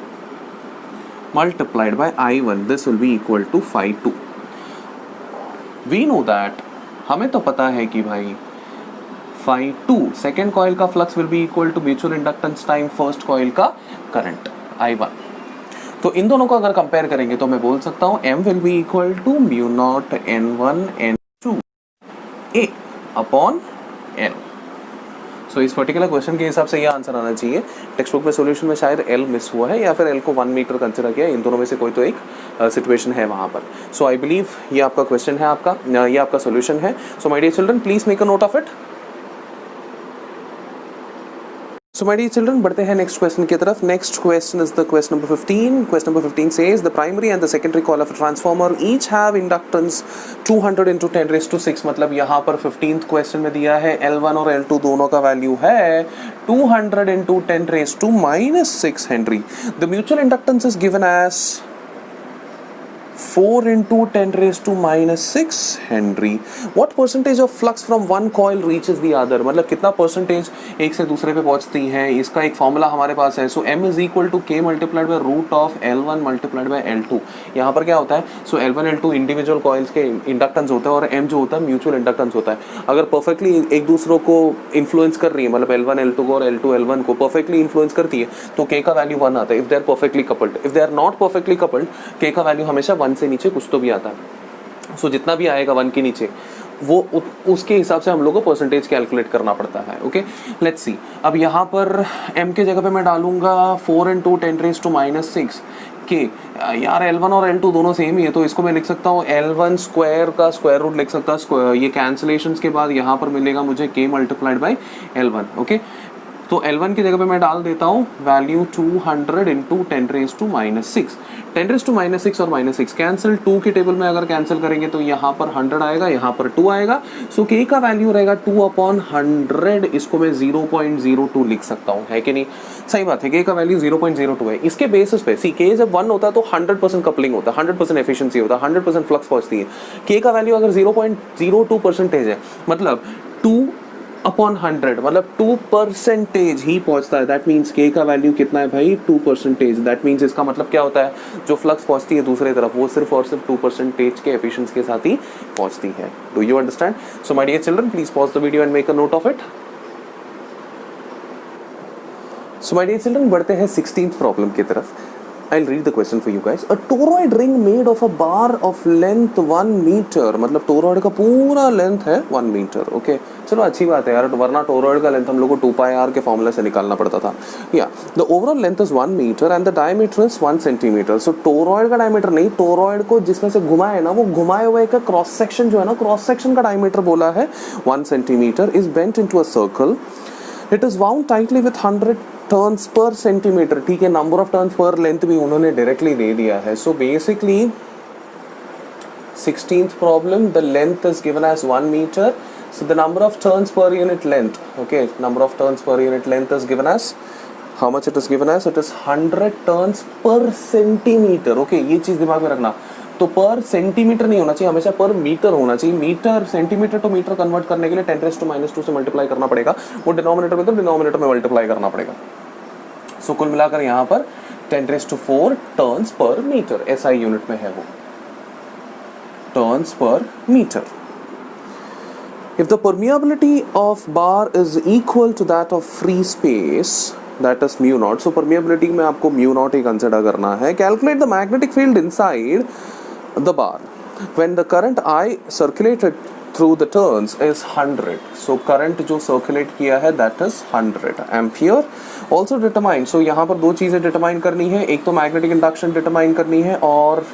multiplied by I1, this will be equal to φ2। We know that, हमें तो पता है कि भाई φ2 सेकेंड कॉइल का flux will be equal to mutual inductance time first coil का current I1। तो इन दोनों को अगर कंपेयर करेंगे तो मैं बोल सकता हूँ m will be equal to μ0 N1 N2 A upon L। So इस पर्टिकुलर क्वेश्चन के हिसाब से ये आंसर आना चाहिए। टेक्स्ट बुक में सॉल्यूशन में शायद L मिस हुआ है या फिर L को 1 मीटर कंसिडर किया, इन दोनों में से कोई तो एक सिचुएशन है वहाँ पर। सो आई बिलीव ये आपका क्वेश्चन है, आपका ये आपका सॉल्यूशन है। So my dear children please make a note of it. So my dear children, बढ़ते हैं next question की तरफ. Next question is the question number 15. Question number 15 says the primary and the secondary coil of a transformer each have inductance 200 into 10 raised to 6. मतलब यहाँ पर 15th question में दिया है L1 और L2 दोनों का वैल्यू है 200 into 10 raised to minus 6 Henry. The mutual inductance is given as 4 into 10 raised to minus 6 Henry. What percentage of flux from one coil reaches the other? मतलब कितना percentage एक से दूसरे पे पहुंचती है, इसका एक फॉर्मूला हमारे पास है. So m is equal to k multiplied by root of L1 multiplied by L2. यहाँ पर क्या होता है? So L1 L2 individual coils के इंडक्टेंस होता है और m जो होता है म्यूचुअल इंडक्टेंस होता है. अगर परफेक्टली एक दूसरों को इन्फ्लुएंस कर रही है, मतलब L1 L2 को और L2 L1 को परफेक्टली इन्फ्लुएंस करती है, तो k का वैल्यू 1 आता है. If they are perfectly coupled. If they are not perfectly coupled, k का वैल्यू हमेशा 1 से नीचे कुछ तो भी आता है. सो जितना भी आएगा 1 के नीचे वो उसके हिसाब से हम लोग को परसेंटेज कैलकुलेट करना पड़ता है. Okay, let's see. अब यहाँ पर m के जगह पे मैं डालूंगा 4 into 10 raised to minus 6 के. यार L1 और L2 दोनों सेम ही है, तो इसको मैं लिख सकता हूँ L1 स्क्वायर का स्क्वायर रूट लिख सकता हूँ. ये कैंसिलेशंस के बाद यहाँ पर मिलेगा मुझे k multiplied by L1. Okay, तो L1 की जगह पे मैं डाल देता हूँ value 200 into 10 raised to minus 6. 10 raised to minus 6 और minus 6 कैंसिल. 2 के टेबल में अगर कैंसिल करेंगे तो यहाँ पर 100 आएगा, यहाँ पर 2 आएगा. सो k का वैल्यू रहेगा 2/100. इसको मैं 0.02 लिख सकता हूँ, है कि नहीं? सही बात है, k का वैल्यू 0.02 है. इसके बेसिस पे सी k जब 1 होता है तो 100% कपलिंग होता है, 100% एफिशिएंसी होता है, 100% फ्लक्स पहुंचती है. k का वैल्यू अगर 0.02% है, मतलब 2/100, मतलब 2% ही पहुंचता है. दैट मीन्स k का वैल्यू कितना है भाई? 2%. दैट मीन्स इसका मतलब क्या होता है? जो फ्लक्स पहुंचती है दूसरे तरफ वो सिर्फ और सिर्फ 2% के एफिशिएंसी के साथ ही पहुंचती है. Do you understand? So my dear children, please pause the video and make a note of it. So my dear children, बढ़ते हैं 16th प्रॉब्लम की तरफ. I'll read the question for you guys. A toroid ring made of a bar of length 1 meter, मतलब toroid का पूरा length है 1 metre. Okay, चलो अच्छी बात है यार, वरना toroid का लेंथ हम लोग को 2πr के फॉर्मूला से निकालना पड़ता था. या the overall length is 1 meter and the diameter is 1 centimeter. So toroid का डायमीटर नहीं, toroid को जिसमें से घुमाए ना, वो घुमाए हुए का क्रॉस सेक्शन जो है ना, क्रॉस सेक्शन का डायमीटर बोला है 1 centimeter, is bent into a circle. It is wound tightly with 100 turns per centimetre. ठीक है, number of turns per length भी उन्होंने डायरेक्टली दे दिया है. So basically 16th problem, the length is given as 1 metre. So the number of turns per unit length, okay, number of turns per unit length is given as, how much it is given as? It is 100 turns per centimetre. Okay, ये चीज दिमाग में रखना. तो पर centimetre नहीं होना चाहिए, हमेशा पर मीटर होना चाहिए. Metre centimetre to metre convert करने के लिए 10 raised to minus 2 से मल्टीप्लाई करना पड़ेगा. वो डिनोमिनेटर में, तो डिनोमिनेटर में मल्टीप्लाई करना पड़ेगा. सो कुल मिलाकर यहाँ पर 10 raised to 4 turns per metre, SI unit में है वो, turns per metre. If the permeability of bar is equal to that of free space, that is mu naught. So permeability में आपको mu naught ही कंसिडर करना है. Calculate the magnetic field inside the bar when the current I circulated through the turns is 100. So current जो circulate किया है that is 100 ampere. Also determine, so यहाँ पर दो चीज़ें determine करनी है. एक तो magnetic induction determine करनी है और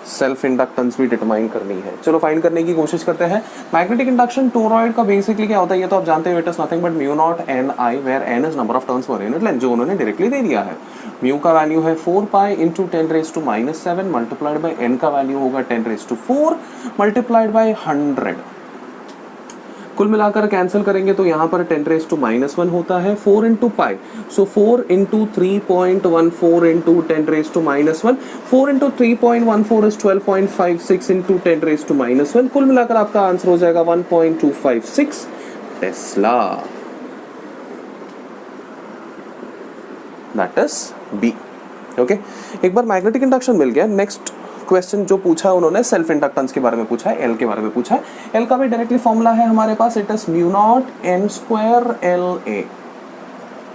सेल्फ इंडक्टेंस भी डिटरमाइन करनी है. चलो फाइंड करने की कोशिश करते हैं. मैग्नेटिक इंडक्शन टोरॉइड का बेसिकली क्या होता है, ये तो आप जानते हो, it is nothing but mu naught n I, where n is number of turns per unit length, जो उन्होंने डायरेक्टली दे दिया है. म्यू का वैल्यू है 4π into 10 raised to minus 7 multiplied by N का वैल्यू होगा 10 raised to 4 मल्टीप्लाइड बाई 100. कुल मिलाकर कैंसिल करेंगे तो यहाँ पर 10 raised to minus 1 होता है 4 into pi. So 4 into 3.14 into 10 raised to minus 1. 4 into 3.14 is 12.56 into 10 raised to minus 1. कुल मिलाकर आपका आंसर हो जाएगा 1.256 tesla. That is B. Okay, एक बार मैग्नेटिक इंडक्शन मिल गया. नेक्स्ट क्वेश्चन जो पूछा है उन्होंने सेल्फ इंडक्टेंस के बारे में पूछा है, एल के बारे में पूछा है. एल का भी डायरेक्टली फॉर्मूला है हमारे पास, it is mu naught N square L A.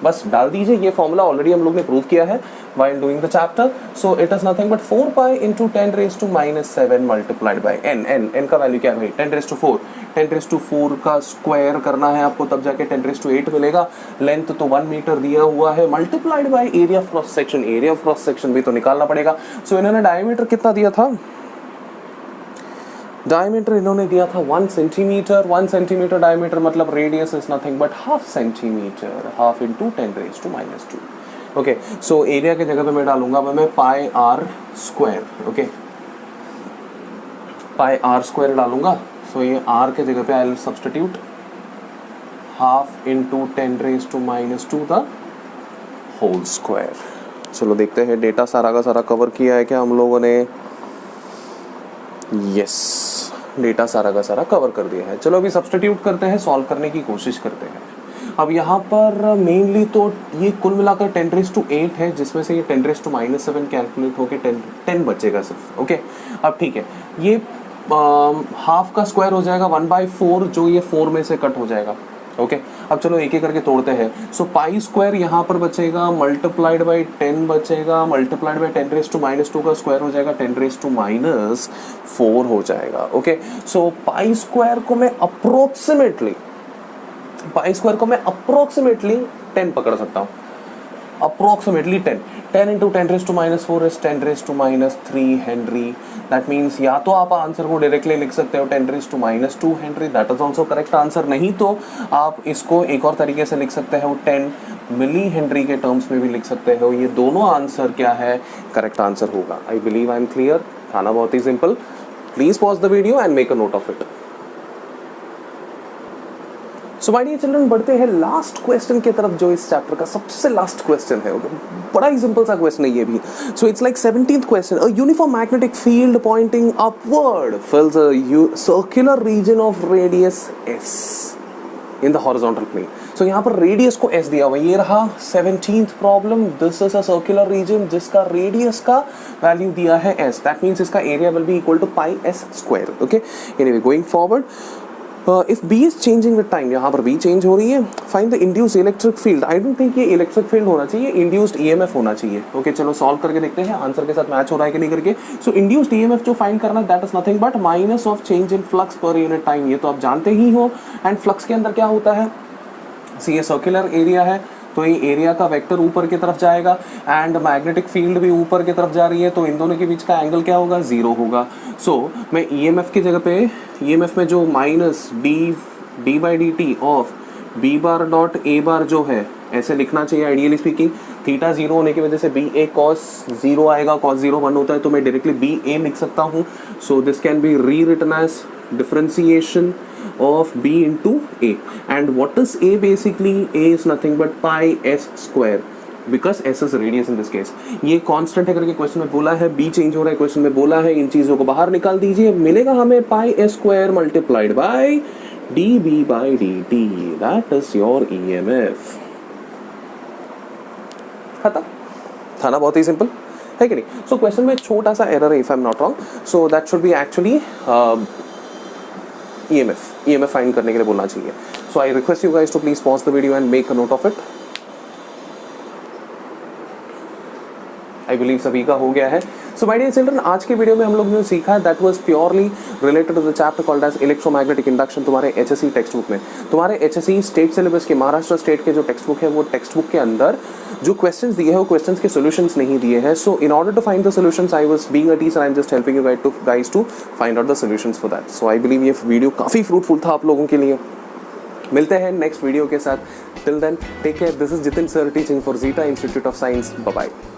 बस डाल दीजिए, ये फॉर्मूला ऑलरेडी हम लोग ने प्रूव किया है while doing the chapter. So it is nothing but 4π into 10 raised to minus 7 multiplied by n का वैल्यू क्या है भाई? 10 raised to 4. 10 raised to 4 का स्क्वायर करना है आपको, तब जाके 10 raised to 8 मिलेगा. लेंथ तो 1 मीटर दिया हुआ है, multiplied by area of cross section. Area of cross section भी तो निकालना पड़ेगा. सो इन्होंने डायमीटर कितना दिया था? डायमीटर इन्होंने दिया था 1 सेंटीमीटर, 1 सेंटीमीटर डायमीटर मतलब radius is nothing but half centimetre, half into 10⁻²। Okay, so area के जगह पे मैं डालूंगा मैं pi R square. Okay, pi R square डालूंगा। सो ये आर के जगह पे I will substitute half into 10⁻² the whole square. चलो देखते हैं डेटा सारा का सारा कवर किया है क्या हम लोगों ने। यस, डेटा सारा का सारा कवर कर दिया है। चलो अभी सब्स्टिट्यूट करते हैं, सॉल्व करने की कोशिश करते हैं। अब यहाँ पर मेनली तो ये कुल मिलाकर 10⁸ है, जिसमें से ये 10⁻⁻7 कैलकुलेट होके 10 बचेगा सिर्फ। ओके, अब ठीक है, ये हाफ का स्क्वायर हो जाएगा 1/4, जो ये 4 में से कट हो जाएगा। ओके, अब चलो एक एक करके तोड़ते हैं। सो पाई स्क्वायर यहाँ पर बचेगा, मल्टीप्लाइड बाई 10 बचेगा, मल्टीप्लाइड बाई 10⁻² का स्क्वायर हो जाएगा 10⁻4 हो जाएगा। ओके, सो पाई स्क्वायर को मैं अप्रोक्सीमेटली 10 पकड़ सकता हूँ। Approximately 10 into 10⁻4 is 10⁻³ Henry. That means या तो आप आंसर को डायरेक्टली लिख सकते हो 10⁻² Henry, that is also correct answer. नहीं तो आप इसको एक और तरीके से लिख सकते हो 10 मिली हेनरी के टर्म्स में भी लिख सकते हो। ये दोनों आंसर क्या है, करेक्ट आंसर होगा। I believe I am clear. खाना बहुत ही simple. Please pause the video and make a note of it. So my dear children, बढ़ते हैं लास्ट क्वेश्चन की तरफ, जो इस चैप्टर का सबसे लास्ट क्वेश्चन है। बड़ा ही सिंपल सा क्वेश्चन है ये भी। So it's like 17th question. A uniform magnetic field pointing upward fills a circular region of radius s in the horizontal plane. So यहाँ पर रेडियस को s दिया हुआ है। ये रहा 17th problem. This is a circular region जिसका radius का वैल्यू दिया है s। दैट मीन्स इसका area will be equal to pi s square. Okay, anyway going forward, if B is changing with time, यहाँ पर B चेंज हो रही है। Find the induced electric field. I don't think ये electric field होना चाहिए, induced EMF होना चाहिए। ओके, चलो सॉल्व करके देखते हैं आंसर के साथ मैच हो रहा है कि नहीं करके। सो इंड्यूस्ड EMF जो फाइंड करना, that is nothing but minus of change in flux per unit time. ये तो आप जानते ही हो। एंड फ्लक्स के अंदर क्या होता है, ये सर्कुलर एरिया है तो ये एरिया का वेक्टर ऊपर की तरफ जाएगा एंड मैग्नेटिक फील्ड भी ऊपर की तरफ जा रही है, तो इन दोनों के बीच का एंगल क्या होगा, 0 होगा। सो मैं EMF की जगह पे EMF में जो minus d/dt of b bar dot a बार जो है ऐसे लिखना चाहिए आइडियली स्पीकिंग। थीटा 0 होने की वजह से ba cos 0 आएगा, cos 0 1 होता है, तो मैं डायरेक्टली ba लिख सकता हूँ। So this can be rewritten as differentiation of b into a, and what is a basically? A is nothing but pi s square because s is radius in this case. ये constant है करके question में बोला है, b change हो रहा है question में बोला है, इन चीजों को बाहर निकाल दीजिए, मिलेगा हमें pi s square multiplied by dB by dt, that is your EMF। खत्म, था ना बहुत ही सिंपल है कि नहीं। सो क्वेश्चन में छोटा सा एरर है if I am not wrong, so that should be actually EMF find करने के लिए बोलना चाहिए। So I request you guys to please pause the video and make a note of it. I believe सभी का हो गया है। सो माय डियर चिल्ड्रन, आज के वीडियो में हम लोग ने सीखा that was purely related to the chapter called as electromagnetic induction. तुम्हारे HSC टेक्स्ट बुक में, तुम्हारे HSC स्टेट सिलेबस के महाराष्ट्र स्टेट के जो टेक्स्ट बुक है, वो टेक्स्ट बुक के अंदर जो क्वेश्चंस दिए हैं वो क्वेश्चंस के सॉल्यूशंस नहीं दिए हैं। So in order to find the solutions, I was being a teacher, I am just helping you guys to find out the solutions for that. So I believe ये video काफी fruitful था आप लोगों के लिए। मिलते हैं नेक्स्ट वीडियो के साथ। Till then take care. This is Jitin sir teaching for Zeta Institute of Science. Bye bye.